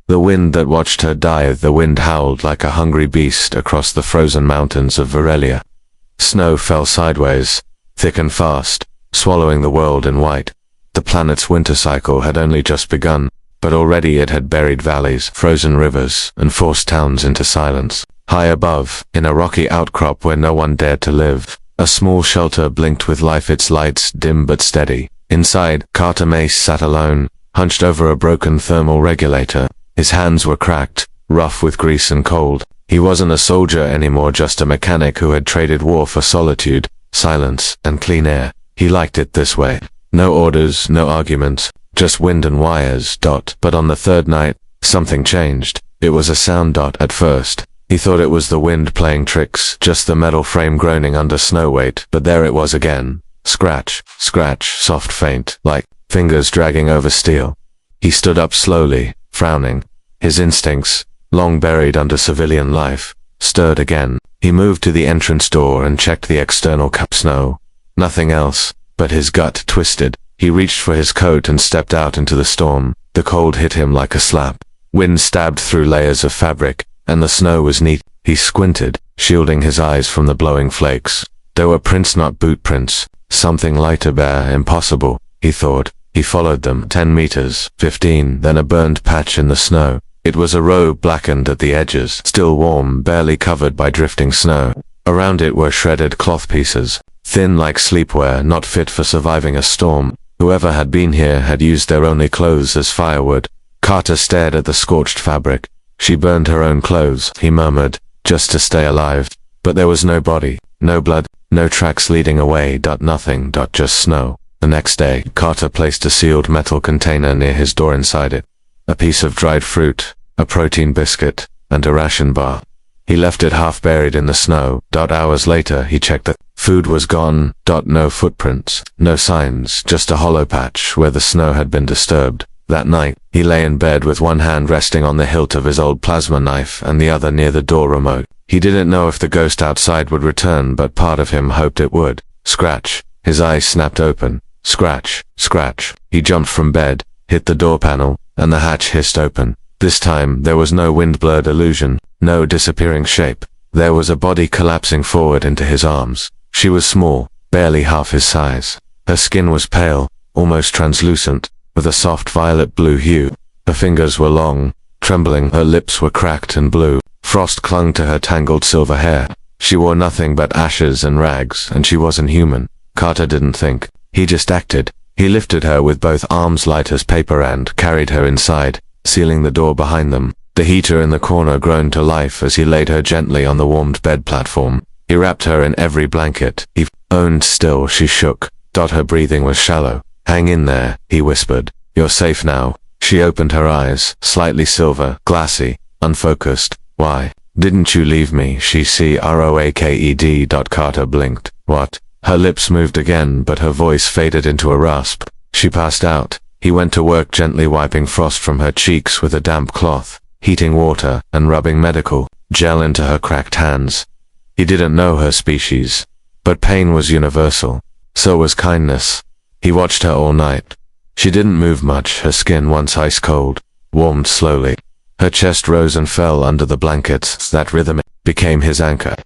The wind that watched her die, the wind howled like a hungry beast across the frozen mountains of Verilia. Snow fell sideways, thick and fast, swallowing the world in white. The planet's winter cycle had only just begun, but already it had buried valleys, frozen rivers, and forced towns into silence. High above, in a rocky outcrop where no one dared to live, a small shelter blinked with life, its lights dim but steady. Inside, Carter Mace sat alone, hunched over a broken thermal regulator. His hands were cracked, rough with grease and cold. He wasn't a soldier anymore, just a mechanic who had traded war for solitude, silence, and clean air. He liked it this way. No orders, no arguments, just wind and wires. But on the third night, something changed. It was a sound. At first, he thought it was the wind playing tricks, just the metal frame groaning under snow weight, but there it was again. Scratch, scratch, soft, faint, like fingers dragging over steel. He stood up slowly, frowning. His instincts, long buried under civilian life, stirred again. He moved to the entrance door and checked the external snow. Nothing else, but his gut twisted. He reached for his coat and stepped out into the storm. The cold hit him like a slap. Wind stabbed through layers of fabric, and the snow was neat. He squinted, shielding his eyes from the blowing flakes. There were prints, not boot prints. Something lighter, bare, impossible, he thought. He followed them, 10 meters, 15, then a burned patch in the snow. It was a road blackened at the edges, still warm, barely covered by drifting snow. Around it were shredded cloth pieces, thin like sleepwear, not fit for surviving a storm. Whoever had been here had used their only clothes as firewood. Carter stared at the scorched fabric. She burned her own clothes, he murmured, just to stay alive. But there was no body, no blood, no tracks leading away. Nothing. Just snow. The next day, Carter placed a sealed metal container near his door. Inside it, a piece of dried fruit, a protein biscuit, and a ration bar. He left it half buried in the snow. Hours later, he checked that food was gone. No footprints, no signs, just a hollow patch where the snow had been disturbed. That night, he lay in bed with one hand resting on the hilt of his old plasma knife and the other near the door remote. He didn't know if the ghost outside would return, but part of him hoped it would. Scratch. His eyes snapped open. Scratch, scratch. He jumped from bed, hit the door panel, and the hatch hissed open. This time, there was no wind-blurred illusion, no disappearing shape. There was a body collapsing forward into his arms. She was small, barely half his size. Her skin was pale, almost translucent, with a soft violet-blue hue. Her fingers were long, trembling. Her lips were cracked and blue. Frost clung to her tangled silver hair. She wore nothing but ashes and rags, and she wasn't human. Carter didn't think. He just acted. He lifted her with both arms light as paper and carried her inside, sealing the door behind them. The heater in the corner groaned to life as he laid her gently on the warmed bed platform. He wrapped her in every blanket. He owned still. She shook. Her breathing was shallow. Hang in there, he whispered. You're safe now. She opened her eyes, slightly silver, glassy, unfocused. Why didn't you leave me? She croaked. Carter blinked. What? Her lips moved again, but her voice faded into a rasp. She passed out. He went to work gently wiping frost from her cheeks with a damp cloth, heating water, and rubbing medical gel into her cracked hands. He didn't know her species, but pain was universal. So was kindness. He watched her all night. She didn't move much. Her skin, once ice cold, warmed slowly. Her chest rose and fell under the blankets. That rhythm became his anchor.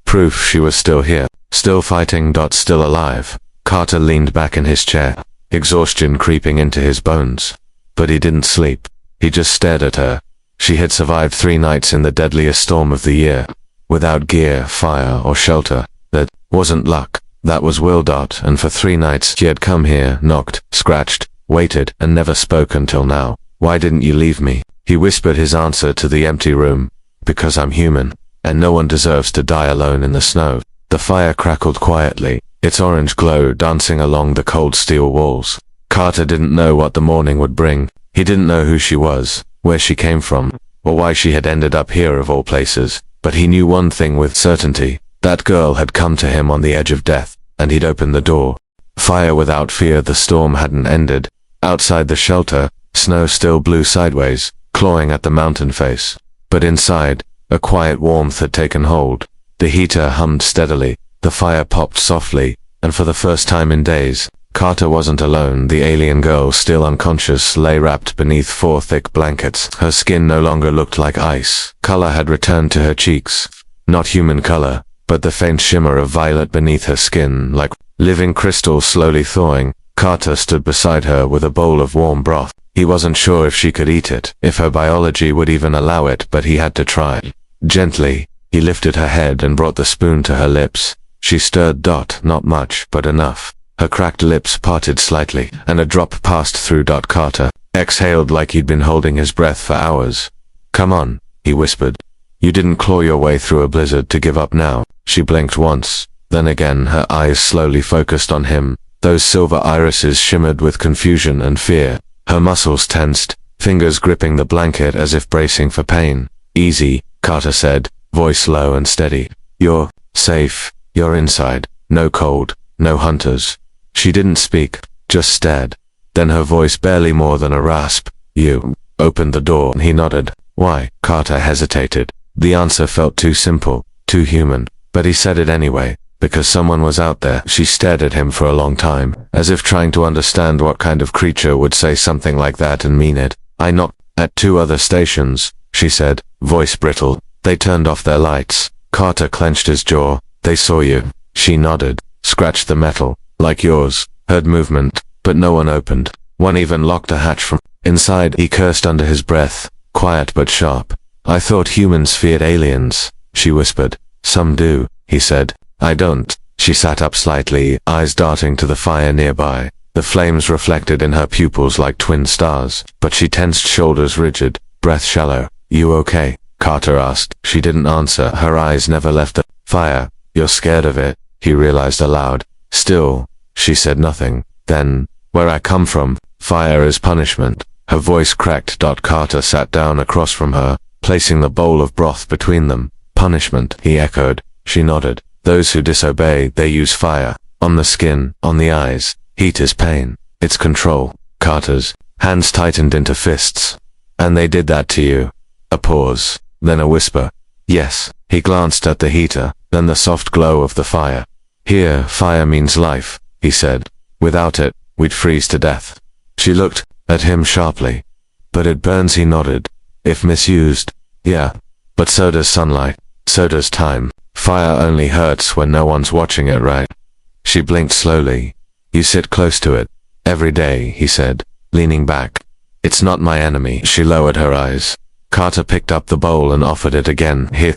Proof she was still here, still fighting. Still alive. Carter leaned back in his chair, exhaustion creeping into his bones. But he didn't sleep. He just stared at her. She had survived 3 nights in the deadliest storm of the year, without gear, fire, or shelter. That wasn't luck. That was will. And for 3 nights she had come here, knocked, scratched, waited, and never spoke until now. Why didn't you leave me? He whispered his answer to the empty room. Because I'm human, and no one deserves to die alone in the snow. The fire crackled quietly, its orange glow dancing along the cold steel walls. Carter didn't know what the morning would bring. He didn't know who she was, where she came from, or why she had ended up here of all places. But he knew one thing with certainty. That girl had come to him on the edge of death, and he'd opened the door. Fire without fear. The storm hadn't ended. Outside the shelter, snow still blew sideways, clawing at the mountain face. But inside, a quiet warmth had taken hold. The heater hummed steadily, the fire popped softly, and for the first time in days, Carter wasn't alone. The alien girl, still unconscious, lay wrapped beneath 4 thick blankets. Her skin no longer looked like ice. Color had returned to her cheeks. Not human color, but the faint shimmer of violet beneath her skin, like living crystal slowly thawing. Carter stood beside her with a bowl of warm broth. He wasn't sure if she could eat it, if her biology would even allow it, but he had to try. Gently, he lifted her head and brought the spoon to her lips. She stirred. Not much, but enough. Her cracked lips parted slightly, and a drop passed through. Carter exhaled like he'd been holding his breath for hours. Come on, he whispered. You didn't claw your way through a blizzard to give up now. She blinked once, then again, her eyes slowly focused on him. Those silver irises shimmered with confusion and fear. Her muscles tensed, fingers gripping the blanket as if bracing for pain. Easy, Carter said, voice low and steady. You're safe. You're inside. No cold. No hunters. She didn't speak, just stared. Then her voice barely more than a rasp. You opened the door. He nodded. Why? Carter hesitated. The answer felt too simple, too human. But he said it anyway, because someone was out there. She stared at him for a long time, as if trying to understand what kind of creature would say something like that and mean it. I knocked at 2 other stations, she said, voice brittle. They turned off their lights. Carter clenched his jaw. They saw you. She nodded, scratched the metal, like yours, heard movement, but no one opened. One even locked a hatch from inside. He cursed under his breath, quiet but sharp. I thought humans feared aliens, she whispered. Some do, he said. I don't. She sat up slightly, eyes darting to the fire nearby. The flames reflected in her pupils like twin stars, but she tensed, shoulders rigid, breath shallow. You okay? Carter asked. She didn't answer. Her eyes never left the fire. You're scared of it, he realized aloud. Still, she said nothing. Then, where I come from, fire is punishment. Her voice cracked. Carter sat down across from her, placing the bowl of broth between them. Punishment, he echoed. She nodded. Those who disobey, they use fire. On the skin, on the eyes. Heat is pain. It's control. Carter's hands tightened into fists. And they did that to you. A pause, then a whisper. Yes. He glanced at the heater, then the soft glow of the fire. Here, fire means life, he said. Without it, we'd freeze to death. She looked at him sharply. But it burns, he nodded. If misused, yeah. But so does sunlight. So does time. Fire only hurts when no one's watching it, right? She blinked slowly. You sit close to it. Every day, he said, leaning back. It's not my enemy. She lowered her eyes. Carter picked up the bowl and offered it again. Here,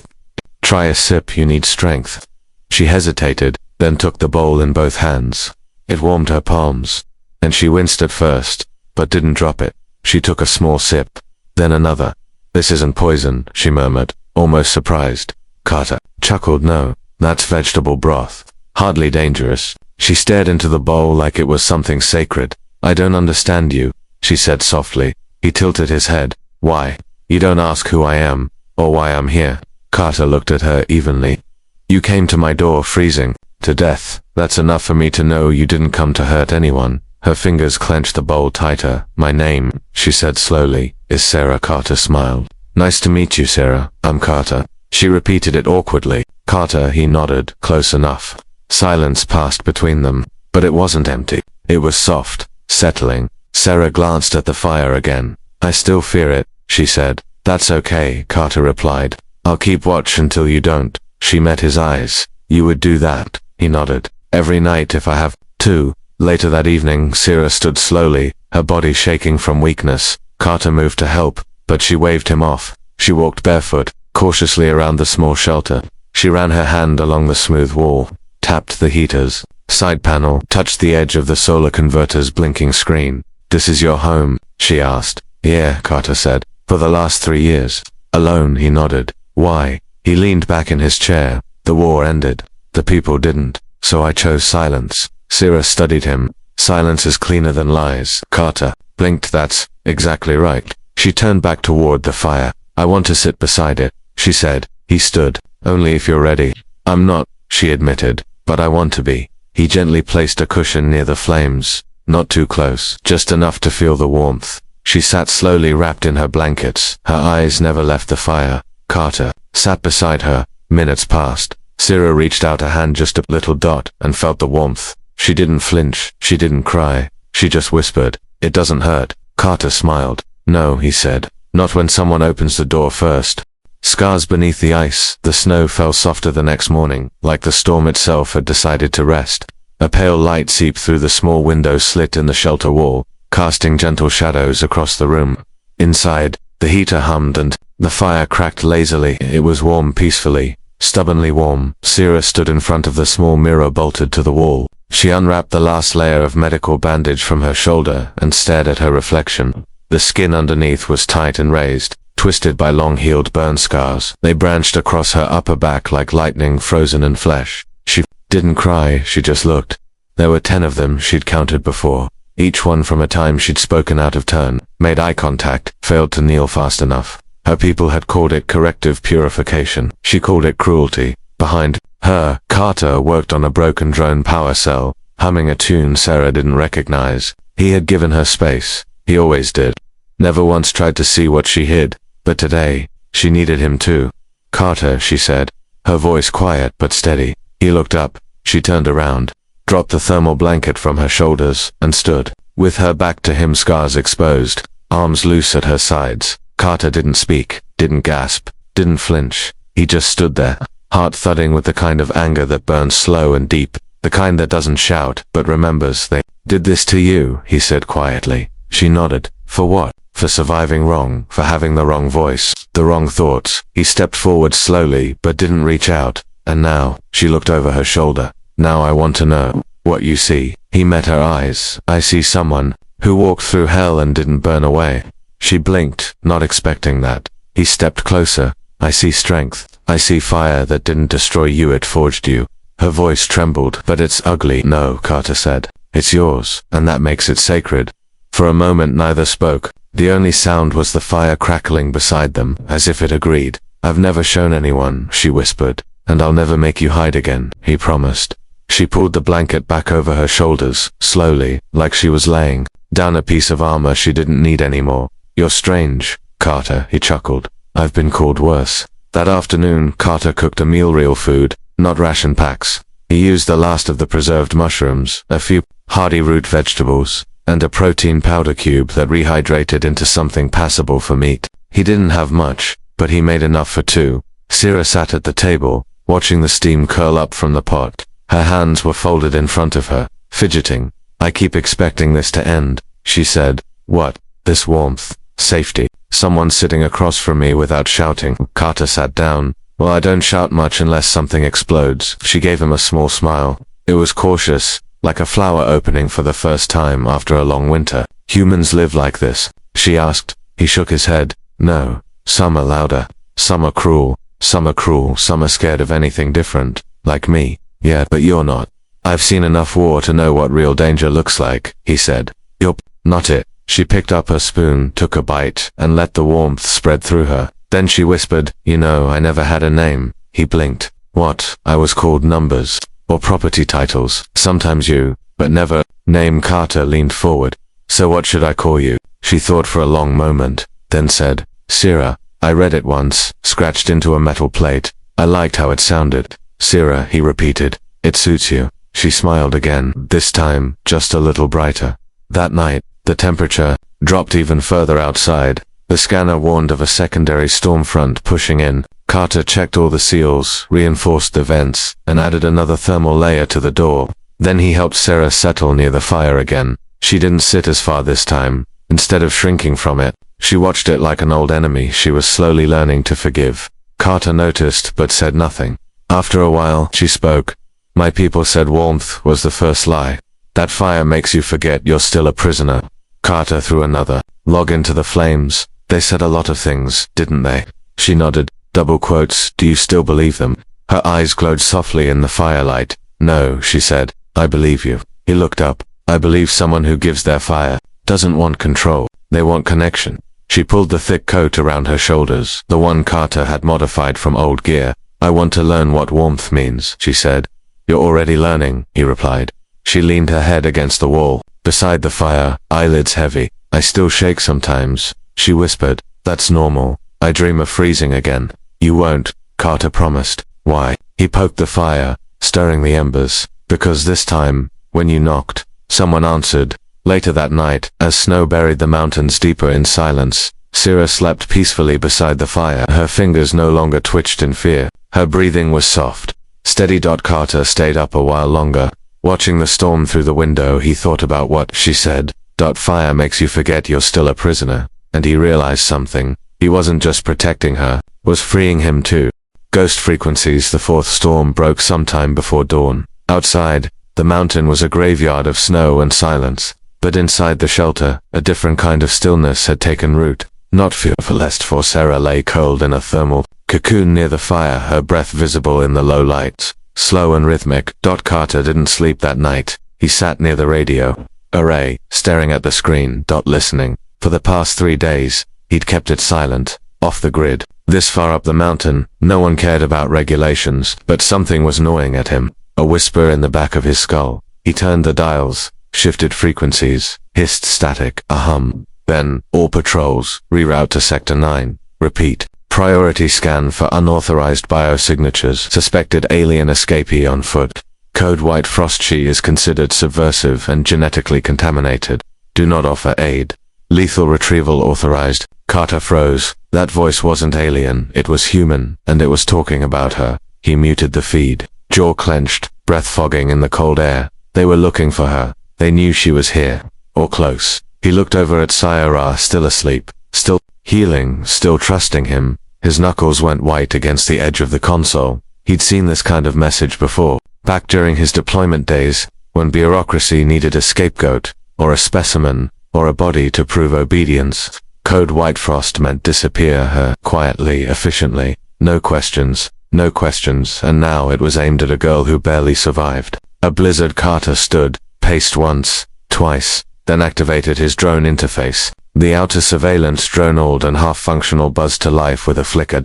try a sip, you need strength. She hesitated, then took the bowl in both hands. It warmed her palms, and she winced at first, but didn't drop it. She took a small sip, then another. This isn't poison, she murmured, almost surprised. Carter chuckled. No, that's vegetable broth. Hardly dangerous. She stared into the bowl like it was something sacred. I don't understand you, she said softly. He tilted his head. Why? You don't ask who I am, or why I'm here. Carter looked at her evenly. You came to my door freezing to death. That's enough for me to know you didn't come to hurt anyone. Her fingers clenched the bowl tighter. My name, she said slowly, is Sira. Carter smiled. Nice to meet you, Sira. I'm Carter. She repeated it awkwardly. Carter, he nodded, close enough. Silence passed between them, but it wasn't empty. It was soft, settling. Sira glanced at the fire again. I still fear it, she said. That's okay, Carter replied. I'll keep watch until you don't. She met his eyes. You would do that, he nodded. Every night if I have to. Later that evening, Sira stood slowly, her body shaking from weakness. Carter moved to help, but she waved him off. She walked barefoot, cautiously around the small shelter. She ran her hand along the smooth wall, tapped the heater's side panel, touched the edge of the solar converter's blinking screen. This is your home, she asked. Yeah, Carter said. For the last 3 years. Alone, he nodded. Why? He leaned back in his chair. The war ended. The people didn't. So I chose silence. Sira studied him. Silence is cleaner than lies. Carter blinked. That's exactly right. She turned back toward the fire. I want to sit beside it, she said. He stood. Only if you're ready. I'm not, she admitted, but I want to be. He gently placed a cushion near the flames. Not too close, just enough to feel the warmth. She sat slowly wrapped in her blankets. Her eyes never left the fire. Carter sat beside her. Minutes passed. Sira reached out a hand just a little and felt the warmth. She didn't flinch, she didn't cry, she just whispered, "It doesn't hurt." Carter smiled. "No," he said, "not when someone opens the door first." Scars beneath the ice, the snow fell softer the next morning, like the storm itself had decided to rest. A pale light seeped through the small window slit in the shelter wall, casting gentle shadows across the room. Inside, the heater hummed and the fire cracked lazily. It was warm peacefully, stubbornly warm. Sira stood in front of the small mirror bolted to the wall. She unwrapped the last layer of medical bandage from her shoulder and stared at her reflection. The skin underneath was tight and raised, twisted by long-healed burn scars. They branched across her upper back like lightning frozen in flesh. She didn't cry, she just looked. There were 10 of them she'd counted before, each one from a time she'd spoken out of turn, made eye contact, failed to kneel fast enough. Her people had called it corrective purification. She called it cruelty. Behind her, Carter worked on a broken drone power cell, humming a tune Sira didn't recognize. He had given her space. He always did. Never once tried to see what she hid. But today, she needed him too. "Carter," she said, her voice quiet but steady. He looked up. She turned around, dropped the thermal blanket from her shoulders, and stood, with her back to him, scars exposed, arms loose at her sides. Carter didn't speak, didn't gasp, didn't flinch. He just stood there, heart thudding with the kind of anger that burns slow and deep, the kind that doesn't shout, but remembers. "They did this to you," he said quietly. She nodded. "For what?" "For surviving wrong, for having the wrong voice, the wrong thoughts." He stepped forward slowly, but didn't reach out. "And now," she looked over her shoulder, "now I want to know what you see." He met her eyes. "I see someone who walked through hell and didn't burn away." She blinked, not expecting that. He stepped closer. "I see strength. I see fire that didn't destroy you, it forged you." Her voice trembled. "But it's ugly." "No," Carter said. "It's yours, and that makes it sacred." For a moment neither spoke. The only sound was the fire crackling beside them, as if it agreed. "I've never shown anyone," she whispered. "And I'll never make you hide again," he promised. She pulled the blanket back over her shoulders, slowly, like she was laying down a piece of armor she didn't need anymore. "You're strange, Carter," he chuckled. "I've been called worse." That afternoon, Carter cooked a meal, real food, not ration packs. He used the last of the preserved mushrooms, a few hardy root vegetables, and a protein powder cube that rehydrated into something passable for meat. He didn't have much, but he made enough for 2. Sira sat at the table, watching the steam curl up from the pot. Her hands were folded in front of her, fidgeting. "I keep expecting this to end," she said. "What?" "This warmth, safety, someone sitting across from me without shouting." Carter sat down. "Well, I don't shout much unless something explodes." She gave him a small smile. It was cautious, like a flower opening for the first time after a long winter. "Humans live like this?" she asked. He shook his head. "No. Some are louder. Some are cruel. Some are cruel. Some are scared of anything different. Like me." "Yeah, but you're not." "I've seen enough war to know what real danger looks like," he said. "You're not it." She picked up her spoon, took a bite, and let the warmth spread through her. Then she whispered, "You know, I never had a name." He blinked. "What?" "I was called numbers. Or property titles. Sometimes you, but never." Name. Carter leaned forward. "So what should I call you?" She thought for a long moment, then said, "Sira. I read it once, scratched into a metal plate. I liked how it sounded." "Sira," he repeated. "It suits you." She smiled again, this time just a little brighter. That night, the temperature dropped even further outside. The scanner warned of a secondary storm front pushing in. Carter checked all the seals, reinforced the vents, and added another thermal layer to the door. Then he helped Sira settle near the fire again. She didn't sit as far this time. Instead of shrinking from it, she watched it like an old enemy she was slowly learning to forgive. Carter noticed but said nothing. After a while, she spoke. "My people said warmth was the first lie. That fire makes you forget you're still a prisoner." Carter threw another log into the flames. "They said a lot of things, didn't they?" She nodded. Double quotes. "Do you still believe them?" Her eyes glowed softly in the firelight. "No," she said. "I believe you." He looked up. "I believe someone who gives their fire doesn't want control. They want connection." She pulled the thick coat around her shoulders, the one Carter had modified from old gear. "I want to learn what warmth means," she said. "You're already learning," he replied. She leaned her head against the wall, beside the fire, eyelids heavy. "I still shake sometimes," she whispered. "That's normal. I dream of freezing again." "You won't," Carter promised. "Why?" He poked the fire, stirring the embers. "Because this time, When you knocked, someone answered. Later that night, as snow buried the mountains deeper in silence, Sira slept peacefully beside the fire. Her fingers no longer twitched in fear. Her breathing was soft, steady. Carter stayed up a while longer. Watching the storm through the window, he thought about what she said. Fire makes you forget you're still a prisoner. And he realized something. He wasn't just protecting her, was freeing him too. Ghost frequencies. The fourth storm broke sometime before dawn. Outside, the mountain was a graveyard of snow and silence. But inside the shelter, a different kind of stillness had taken root. Not fearfulest, for Sira lay cold in a thermal cocoon near the fire, her breath visible in the low lights, slow and rhythmic. Carter didn't sleep that night. He sat near the radio array, staring at the screen, listening. For the past 3 days, he'd kept it silent, off the grid. This far up the mountain, no one cared about regulations, but something was gnawing at him, a whisper in the back of his skull. He turned the dials, shifted frequencies, hissed static, a hum. Then, all patrols, reroute to Sector 9. Repeat. Priority scan for unauthorized biosignatures. Suspected alien escapee on foot. Code White Frostshi is considered subversive and genetically contaminated. Do not offer aid. Lethal retrieval authorized. Carter froze. That voice wasn't alien, it was human, and it was talking about her. He muted the feed. Jaw clenched, breath fogging in the cold air. They were looking for her. They knew she was here. Or close. He looked over at Sira, still asleep, still healing, still trusting him. His knuckles went white against the edge of the console. He'd seen this kind of message before, back during his deployment days, when bureaucracy needed a scapegoat, or a specimen, or a body to prove obedience. Code White Frost meant disappear her, quietly, efficiently. No questions, and now it was aimed at a girl who barely survived. A blizzard. Carter stood, paced once, twice, then activated his drone interface. The outer surveillance drone, old and half-functional, buzzed to life with a flicker.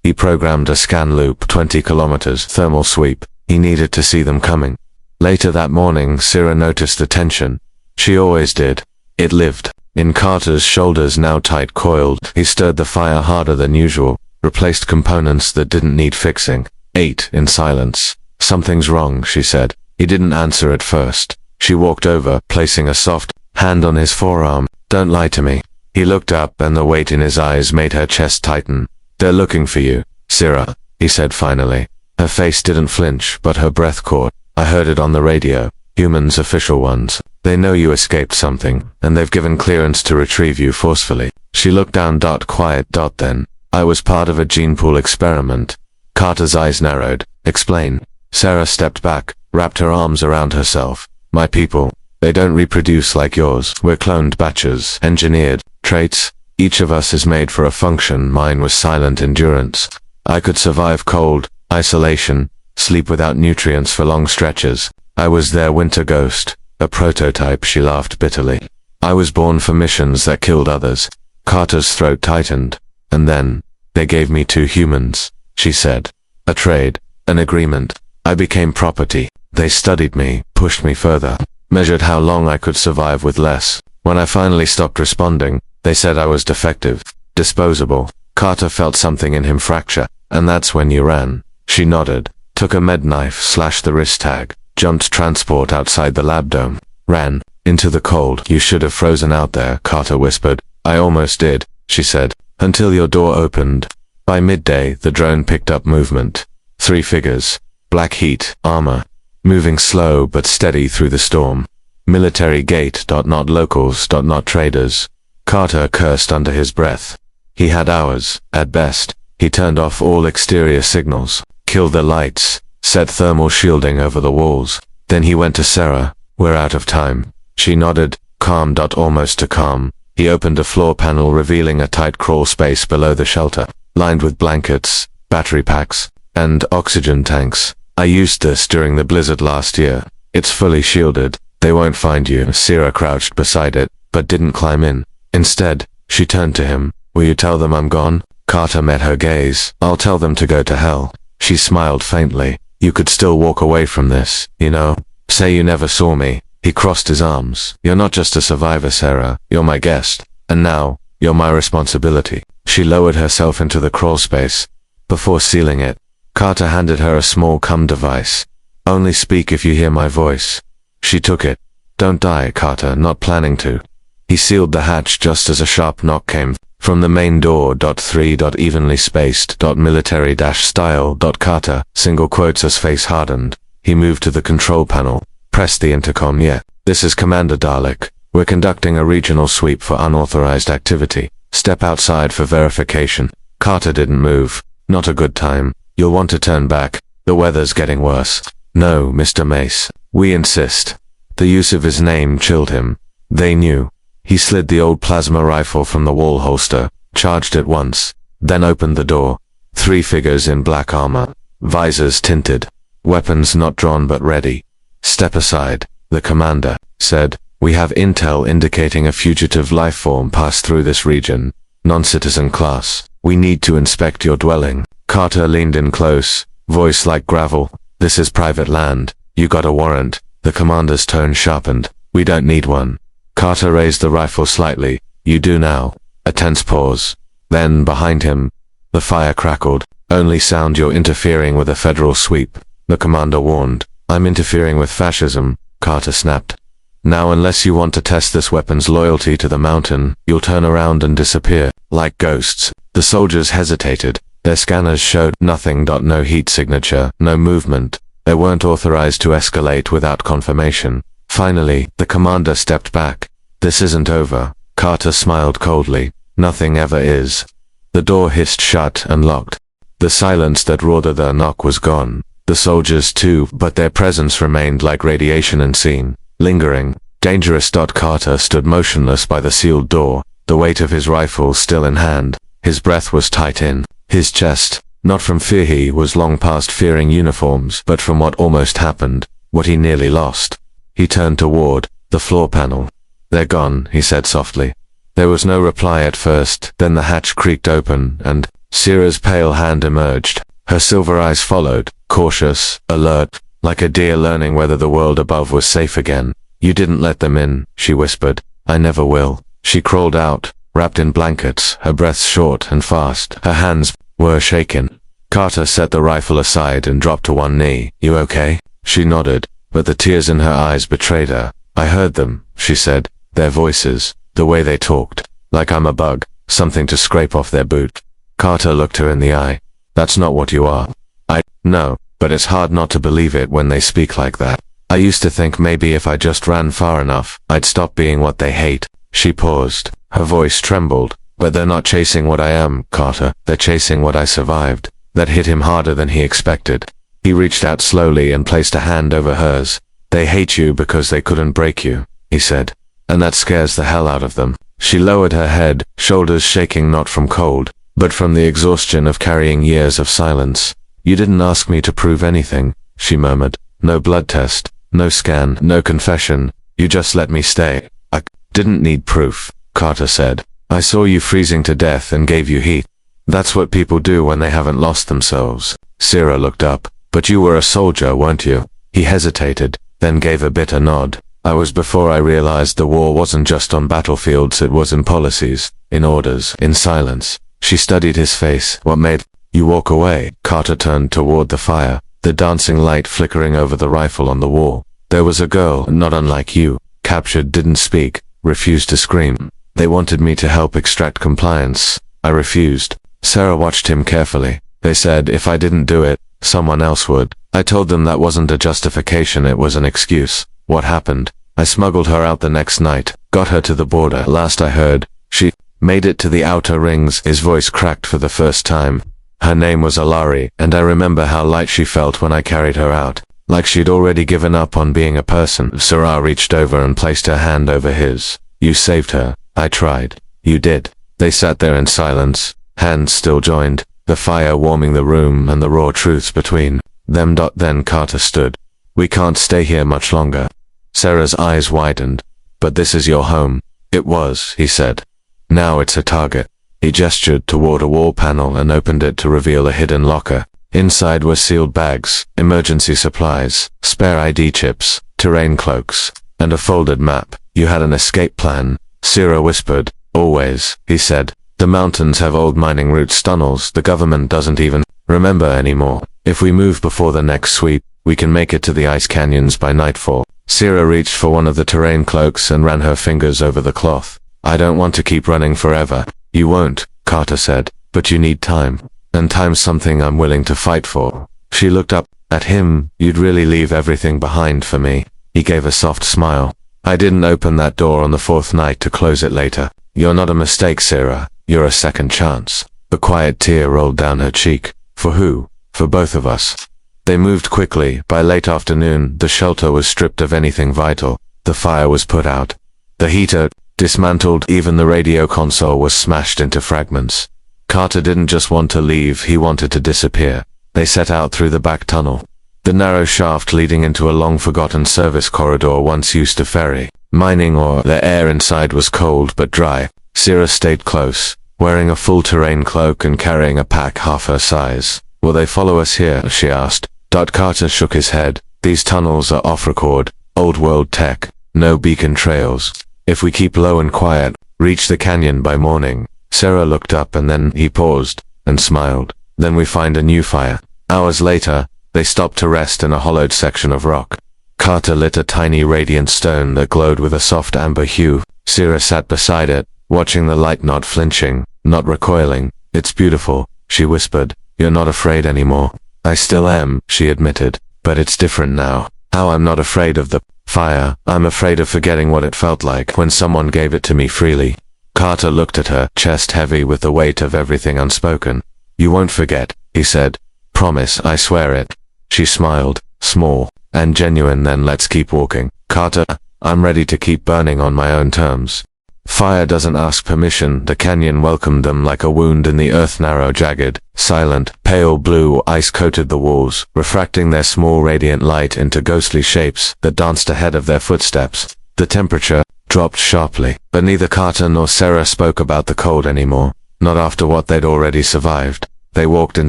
He programmed a scan loop, 20 kilometers, thermal sweep. He needed to see them coming. Later that morning, Sira noticed the tension. She always did. It lived in Carter's shoulders, now tight coiled. He stirred the fire harder than usual, replaced components that didn't need fixing. Ate in silence. Something's wrong, she said. He didn't answer at first. She walked over, placing a soft hand on his forearm. Don't lie to me. He looked up, and the weight in his eyes made her chest tighten. They're looking for you, Sira, he said finally. Her face didn't flinch, but her breath caught. I heard it on the radio. Humans, official ones. They know you escaped something, and they've given clearance to retrieve you forcefully. She looked down. Quiet. Then. I was part of a gene pool experiment. Carter's eyes narrowed. Explain. Sira stepped back, wrapped her arms around herself. My people. They don't reproduce like yours. We're cloned batches, engineered traits. Each of us is made for a function. Mine was silent endurance. I could survive cold, isolation, sleep without nutrients for long stretches. I was their winter ghost, a prototype. She laughed bitterly. I was born for missions that killed others. Carter's throat tightened. And then, they gave me 2 humans, she said. A trade, an agreement. I became property. They studied me, pushed me further, measured how long I could survive with less. When I finally stopped responding, they said I was defective, disposable. Carter felt something in him fracture. And that's when you ran. She nodded, took a med knife, slashed the wrist tag, jumped transport outside the lab dome, ran into the cold. You should have frozen out there, Carter whispered. I almost did, she said, until your door opened. By midday, the drone picked up movement. 3 figures, black heat, armor, moving slow but steady through the storm. Military gate. Not locals. Not traders. Carter cursed under his breath. He had hours, at best. He turned off all exterior signals, killed the lights, set thermal shielding over the walls. Then he went to Sira. We're out of time. She nodded, calm. Almost to calm. He opened a floor panel, revealing a tight crawl space below the shelter, lined with blankets, battery packs, and oxygen tanks. I used this during the blizzard last year. It's fully shielded. They won't find you. Sira crouched beside it, but didn't climb in. Instead, she turned to him. Will you tell them I'm gone? Carter met her gaze. I'll tell them to go to hell. She smiled faintly. You could still walk away from this, you know? Say you never saw me. He crossed his arms. You're not just a survivor, Sira. You're my guest. And now, you're my responsibility. She lowered herself into the crawl space. Before sealing it, Carter handed her a small device. Only speak if you hear my voice. She took it. Don't die, Carter, not planning to. He sealed the hatch just as a sharp knock came from the main door. 3. Evenly spaced. Military-style. Carter, single quotes as face hardened. He moved to the control panel, pressed the intercom. Yeah, this is Commander Dalek. We're conducting a regional sweep for unauthorized activity. Step outside for verification. Carter didn't move. Not a good time. You'll want to turn back. The weather's getting worse. No, Mr. Mace. We insist. The use of his name chilled him. They knew. He slid the old plasma rifle from the wall holster, charged it once, then opened the door. 3 figures in black armor, visors tinted, weapons not drawn but ready. Step aside, the commander said. We have intel indicating a fugitive life form passed through this region. Non-citizen class. We need to inspect your dwelling. Carter leaned in close, voice like gravel. This is private land. You got a warrant. The commander's tone sharpened. We don't need one. Carter raised the rifle slightly. You do now. A tense pause. Then, behind him, the fire crackled. Only sound you're interfering with a federal sweep, the commander warned. I'm interfering with fascism, Carter snapped. Now unless you want to test this weapon's loyalty to the mountain, you'll turn around and disappear, like ghosts. The soldiers hesitated. Their scanners showed nothing. No heat signature, no movement. They weren't authorized to escalate without confirmation. Finally, the commander stepped back. This isn't over. Carter smiled coldly. Nothing ever is. The door hissed shut and locked. The silence that roared their knock was gone. The soldiers too, but their presence remained like radiation unseen, lingering, dangerous. Carter stood motionless by the sealed door, the weight of his rifle still in hand. His breath was tight in his chest, not from fear. He was long past fearing uniforms, but from what almost happened, what he nearly lost. He turned toward the floor panel. They're gone, he said softly. There was no reply at first, then the hatch creaked open, and Sira's pale hand emerged. Her silver eyes followed, cautious, alert, like a deer learning whether the world above was safe again. You didn't let them in, she whispered. I never will. She crawled out, wrapped in blankets, her breath short and fast. Her hands were shaking. Carter set the rifle aside and dropped to one knee. You okay? She nodded, but the tears in her eyes betrayed her. I heard them, she said. Their voices, the way they talked. Like I'm a bug, something to scrape off their boot. Carter looked her in the eye. That's not what you are. I know, but it's hard not to believe it when they speak like that. I used to think maybe if I just ran far enough, I'd stop being what they hate. She paused. Her voice trembled. But they're not chasing what I am, Carter. They're chasing what I survived. That hit him harder than he expected. He reached out slowly and placed a hand over hers. They hate you because they couldn't break you, he said. And that scares the hell out of them. She lowered her head, shoulders shaking not from cold, but from the exhaustion of carrying years of silence. You didn't ask me to prove anything, she murmured. No blood test, no scan, no confession. You just let me stay. I didn't need proof, Carter said. I saw you freezing to death and gave you heat. That's what people do when they haven't lost themselves. Sira looked up. But you were a soldier, weren't you? He hesitated, then gave a bitter nod. I was before I realized the war wasn't just on battlefields, it was in policies, in orders, in silence. She studied his face. What made you walk away? Carter turned toward the fire, the dancing light flickering over the rifle on the wall. There was a girl, not unlike you, captured, didn't speak, refused to scream. They wanted me to help extract compliance. I refused. Sara watched him carefully. They said if I didn't do it, someone else would. I told them that wasn't a justification, it was an excuse. What happened? I smuggled her out the next night, got her to the border. Last I heard, she made it to the outer rings. His voice cracked for the first time. Her name was Alari, and I remember how light she felt when I carried her out. Like she'd already given up on being a person. Sira reached over and placed her hand over his. You saved her. I tried. You did. They sat there in silence, hands still joined, the fire warming the room and the raw truths between them. Then Carter stood. We can't stay here much longer. Sarah's eyes widened. But this is your home. It was, he said. Now it's a target. He gestured toward a wall panel and opened it to reveal a hidden locker. Inside were sealed bags, emergency supplies, spare ID chips, terrain cloaks, and a folded map. You had an escape plan, Sira whispered. Always, he said. The mountains have old mining routes, tunnels the government doesn't even remember anymore. If we move before the next sweep, we can make it to the ice canyons by nightfall. Sira reached for one of the terrain cloaks and ran her fingers over the cloth. I don't want to keep running forever. You won't, Carter said, but you need time. And time's something I'm willing to fight for. She looked up at him. You'd really leave everything behind for me? He gave a soft smile. I didn't open that door on the fourth night to close it later. You're not a mistake, Sira. You're a second chance. A quiet tear rolled down her cheek. For who? For both of us. They moved quickly. By late afternoon, the shelter was stripped of anything vital. The fire was put out. The heater dismantled. Even the radio console was smashed into fragments. Carter didn't just want to leave, he wanted to disappear. They set out through the back tunnel. The narrow shaft leading into a long-forgotten service corridor once used to ferry mining ore. The air inside was cold but dry. Sira stayed close, wearing a full terrain cloak and carrying a pack half her size. Will they follow us here? She asked. Carter shook his head. These tunnels are off-record, old-world tech, no beacon trails. If we keep low and quiet, reach the canyon by morning. Sira looked up and then he paused and smiled. Then we find a new fire. Hours later, they stopped to rest in a hollowed section of rock. Carter lit a tiny radiant stone that glowed with a soft amber hue. Sira sat beside it, watching the light, not flinching, not recoiling. It's beautiful, she whispered. You're not afraid anymore. I still am, she admitted, but it's different now. How I'm not afraid of the fire, I'm afraid of forgetting what it felt like when someone gave it to me freely. Carter looked at her, chest heavy with the weight of everything unspoken. You won't forget, he said. Promise, I swear it. She smiled, small and genuine. Then let's keep walking. Carter, I'm ready to keep burning on my own terms. Fire doesn't ask permission. The canyon welcomed them like a wound in the earth, narrow, jagged, silent, pale blue ice coated the walls, refracting their small radiant light into ghostly shapes that danced ahead of their footsteps. The temperature dropped sharply, but neither Carter nor Sira spoke about the cold anymore, not after what they'd already survived. They walked in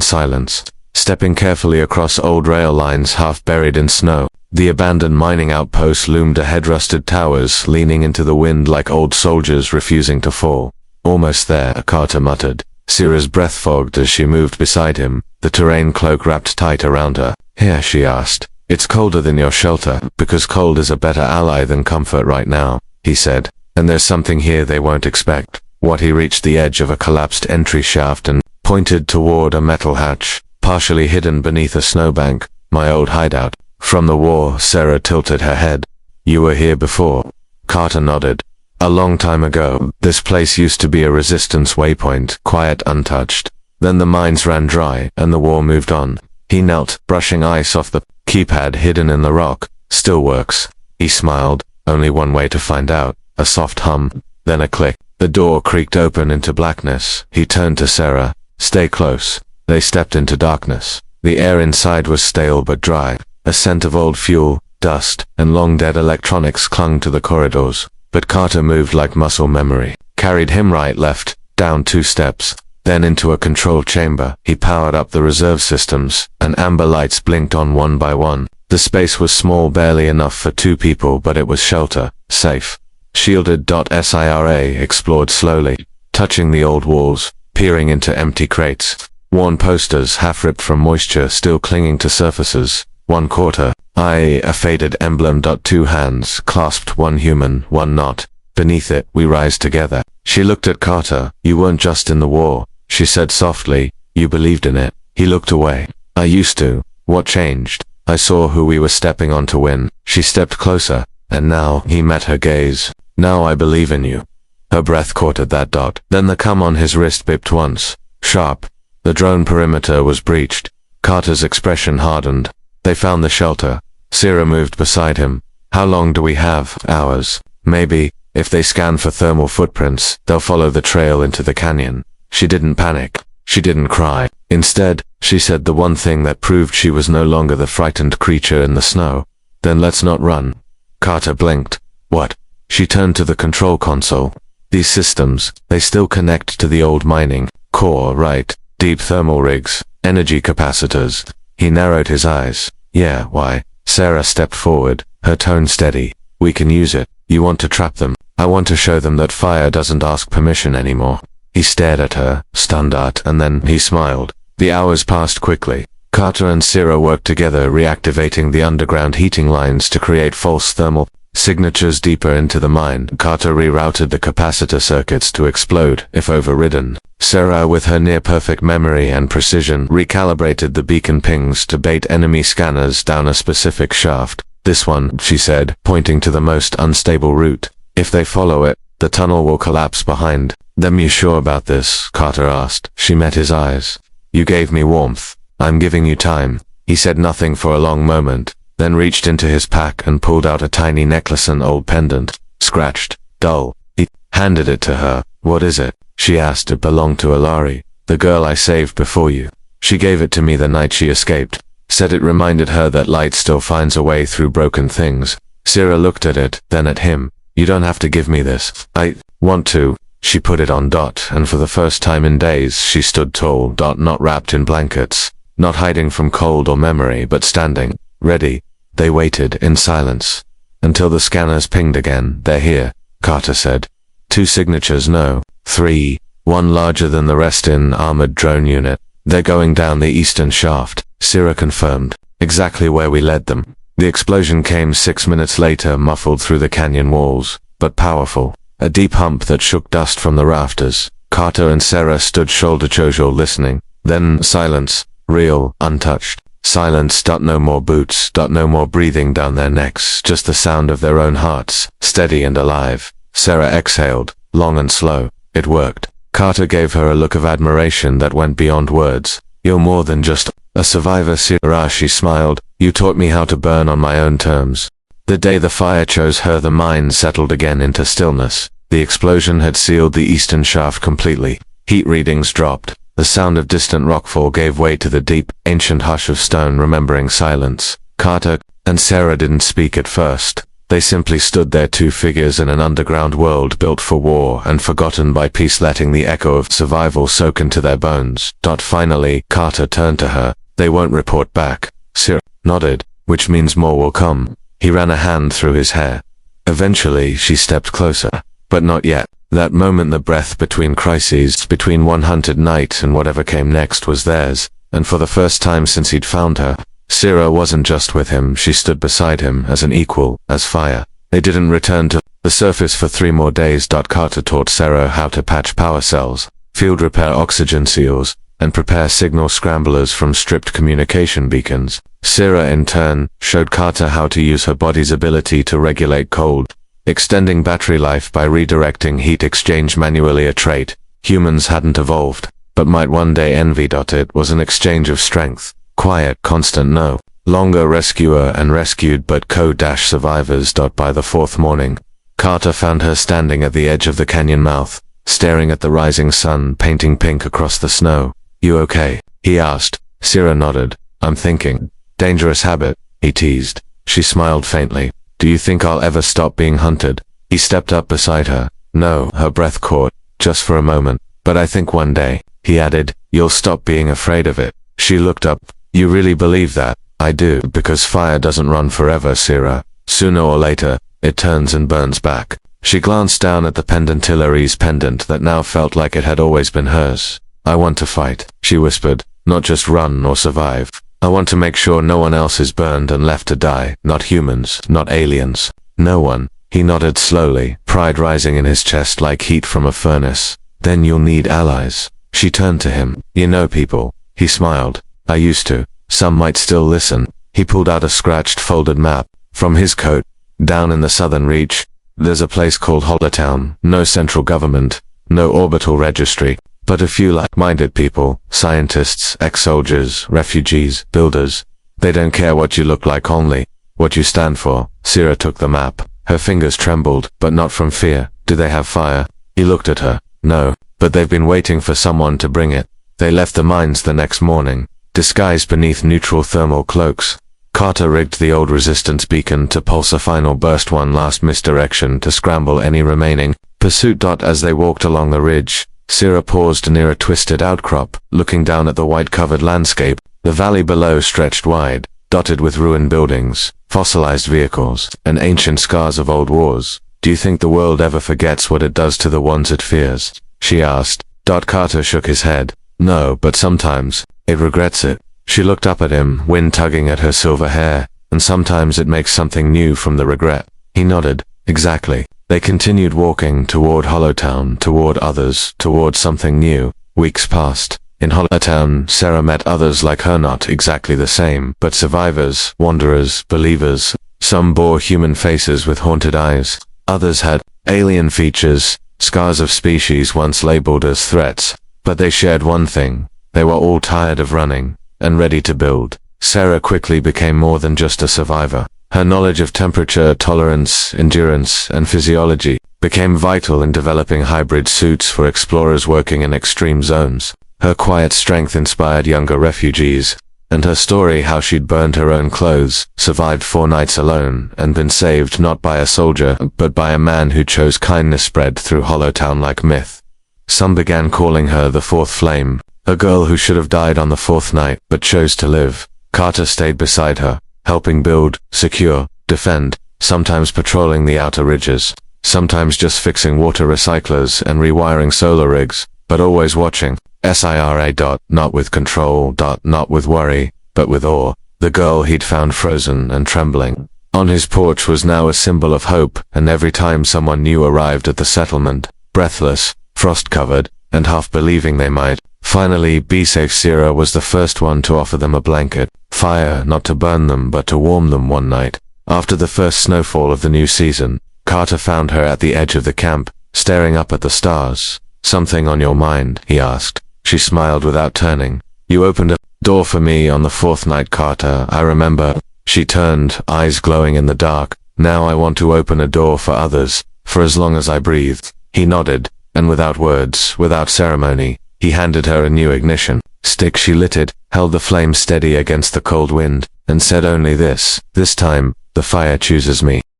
silence, stepping carefully across old rail lines half buried in snow. The abandoned mining outpost loomed ahead, rusted towers leaning into the wind like old soldiers refusing to fall. Almost there, Carter muttered. Sira's breath fogged as she moved beside him, the terrain cloak wrapped tight around her. Here, she asked. It's colder than your shelter, because cold is a better ally than comfort right now, he said. And there's something here they won't expect. What? He reached the edge of a collapsed entry shaft and pointed toward a metal hatch, partially hidden beneath a snowbank. My old hideout. From the war, Sira tilted her head. You were here before. Carter nodded. A long time ago, this place used to be a resistance waypoint, quiet, untouched. Then the mines ran dry, and the war moved on. He knelt, brushing ice off the keypad hidden in the rock. Still works. He smiled. Only one way to find out. A soft hum, then a click. The door creaked open into blackness. He turned to Sira. Stay close. They stepped into darkness. The air inside was stale but dry. A scent of old fuel, dust, and long-dead electronics clung to the corridors. But Carter moved like muscle memory. Carried him right, left, down 2 steps, then into a control chamber. He powered up the reserve systems, and amber lights blinked on one by one. The space was small, barely enough for 2 people, but it was shelter, safe. Shielded. Sira explored slowly, touching the old walls, peering into empty crates. Worn posters, half ripped from moisture, still clinging to surfaces. One caught her eye, a faded emblem. 2 hands, clasped, one human, one not. Beneath it, we rise together. She looked at Carter. You weren't just in the war, she said softly. You believed in it. He looked away. I used to. What changed? I saw who we were stepping on to win. She stepped closer, and now, he met her gaze. Now I believe in you. Her breath caught at that. Then the cum on his wrist bipped once. Sharp. The drone perimeter was breached. Carter's expression hardened. They found the shelter. Sira moved beside him. How long do we have? Hours. Maybe. If they scan for thermal footprints, they'll follow the trail into the canyon. She didn't panic. She didn't cry. Instead, she said the one thing that proved she was no longer the frightened creature in the snow. Then let's not run. Carter blinked. What? She turned to the control console. These systems, they still connect to the old mining core, right? Deep thermal rigs, energy capacitors. He narrowed his eyes. Yeah, why? Sira stepped forward, her tone steady. We can use it. You want to trap them. I want to show them that fire doesn't ask permission anymore. He stared at her, stunned, and then he smiled. The hours passed quickly. Carter and Sira worked together, reactivating the underground heating lines to create false thermal signatures deeper into the mine. Carter rerouted the capacitor circuits to explode if overridden. Sira, with her near-perfect memory and precision, recalibrated the beacon pings to bait enemy scanners down a specific shaft. This one, she said, pointing to the most unstable route. If they follow it, the tunnel will collapse behind them. You sure about this? Carter asked. She met his eyes. You gave me warmth. I'm giving you time. He said nothing for a long moment, then reached into his pack and pulled out a tiny necklace, an old pendant, scratched, dull. He handed it to her. What is it? She asked. It belonged to Alari, the girl I saved before you. She gave it to me the night she escaped. Said it reminded her that light still finds a way through broken things. Sira looked at it, then at him. You don't have to give me this. I want to. She put it on Dot, and for the first time in days she stood tall. Dot, not wrapped in blankets, not hiding from cold or memory, but standing, ready. They waited in silence until the scanners pinged again. They're here, Carter said. 2 signatures, no, 3, one larger than the rest in armored drone unit. They're going down the eastern shaft, Sira confirmed. Exactly where we led them. The explosion came 6 minutes later, muffled through the canyon walls, but powerful. A deep hump that shook dust from the rafters. Carter and Sira stood shoulder to shoulder listening. Then silence, real, untouched. Silence. No more boots. No more breathing down their necks. Just the sound of their own hearts, steady and alive. Sira exhaled, long and slow. It worked. Carter gave her a look of admiration that went beyond words. You're more than just a survivor, Sira. She smiled. You taught me how to burn on my own terms. The day the fire chose her, the mine settled again into stillness. The explosion had sealed the eastern shaft completely. Heat readings dropped. The sound of distant rockfall gave way to the deep, ancient hush of stone, remembering silence. Carter and Sira didn't speak at first. They simply stood there, 2 figures in an underground world built for war and forgotten by peace, letting the echo of survival soak into their bones. Finally, Carter turned to her. They won't report back. Sira nodded, which means more will come. He ran a hand through his hair. Eventually, she stepped closer. But not yet. That moment, the breath between crises, between one hunted night and whatever came next, was theirs. And for the first time since he'd found her, Sira wasn't just with him, she stood beside him as an equal, as fire. They didn't return to the surface for 3 more days. Carter taught Sira how to patch power cells, field repair oxygen seals, and prepare signal scramblers from stripped communication beacons. Sira, in turn, showed Carter how to use her body's ability to regulate cold, extending battery life by redirecting heat exchange manually, a trait humans hadn't evolved, but might one day envy. It was an exchange of strength, quiet, constant, no longer rescuer and rescued, but co-survivors. By the 4th morning, Carter found her standing at the edge of the canyon mouth, staring at the rising sun painting pink across the snow. You okay? He asked. Sira nodded. I'm thinking. Dangerous habit, he teased. She smiled faintly. Do you think I'll ever stop being hunted? He stepped up beside her. No, her breath caught, just for a moment. But I think one day, he added, you'll stop being afraid of it. She looked up. You really believe that? I do, because fire doesn't run forever, Sira. Sooner or later, it turns and burns back. She glanced down at the pendantillery's pendant that now felt like it had always been hers. I want to fight, she whispered, not just run or survive. I want to make sure no one else is burned and left to die, not humans, not aliens. No one. He nodded slowly, pride rising in his chest like heat from a furnace. Then you'll need allies. She turned to him. You know people. He smiled. I used to. Some might still listen. He pulled out a scratched, folded map from his coat. Down in the southern reach, there's a place called Hollertown. No central government, no orbital registry, but a few like-minded people, scientists, ex-soldiers, refugees, builders. They don't care what you look like, only what you stand for. Sira took the map. Her fingers trembled, but not from fear. Do they have fire? He looked at her. No, but they've been waiting for someone to bring it. They left the mines the next morning, disguised beneath neutral thermal cloaks. Carter rigged the old resistance beacon to pulse a final burst, one last misdirection to scramble any remaining pursuit. As they walked along the ridge, Sira paused near a twisted outcrop, looking down at the white-covered landscape. The valley below stretched wide, dotted with ruined buildings, fossilized vehicles, and ancient scars of old wars. Do you think the world ever forgets what it does to the ones it fears? She asked. Carter shook his head. No, but sometimes, it regrets it. She looked up at him, wind tugging at her silver hair, and sometimes it makes something new from the regret. He nodded. Exactly. They continued walking toward Hollowtown, toward others, toward something new. Weeks passed. In Hollowtown, Sira met others like her, not exactly the same, but survivors, wanderers, believers. Some bore human faces with haunted eyes. Others had alien features, scars of species once labeled as threats. But they shared one thing. They were all tired of running, and ready to build. Sira quickly became more than just a survivor. Her knowledge of temperature, tolerance, endurance, and physiology became vital in developing hybrid suits for explorers working in extreme zones. Her quiet strength inspired younger refugees, and her story how she'd burned her own clothes, survived 4 nights alone, and been saved not by a soldier, but by a man who chose kindness spread through Hollowtown like myth. Some began calling her the Fourth Flame, a girl who should have died on the 4th night, but chose to live. Carter stayed beside her, helping build, secure, defend, sometimes patrolling the outer ridges, sometimes just fixing water recyclers and rewiring solar rigs, but always watching. Sira. Not with control. Not with worry, but with awe. The girl he'd found frozen and trembling on his porch was now a symbol of hope, and every time someone new arrived at the settlement, breathless, frost-covered, and half believing they might finally be safe, Sira was the first one to offer them a blanket, fire, not to burn them but to warm them one night. After the first snowfall of the new season, Carter found her at the edge of the camp, staring up at the stars. "Something on your mind?" he asked. She smiled without turning. "You opened a door for me on the 4th night, Carter, I remember." She turned, eyes glowing in the dark. "Now I want to open a door for others, for as long as I breathe." He nodded, and without words, without ceremony, he handed her a new ignition stick. She lit it, held the flame steady against the cold wind, and said only this time, "The fire chooses me."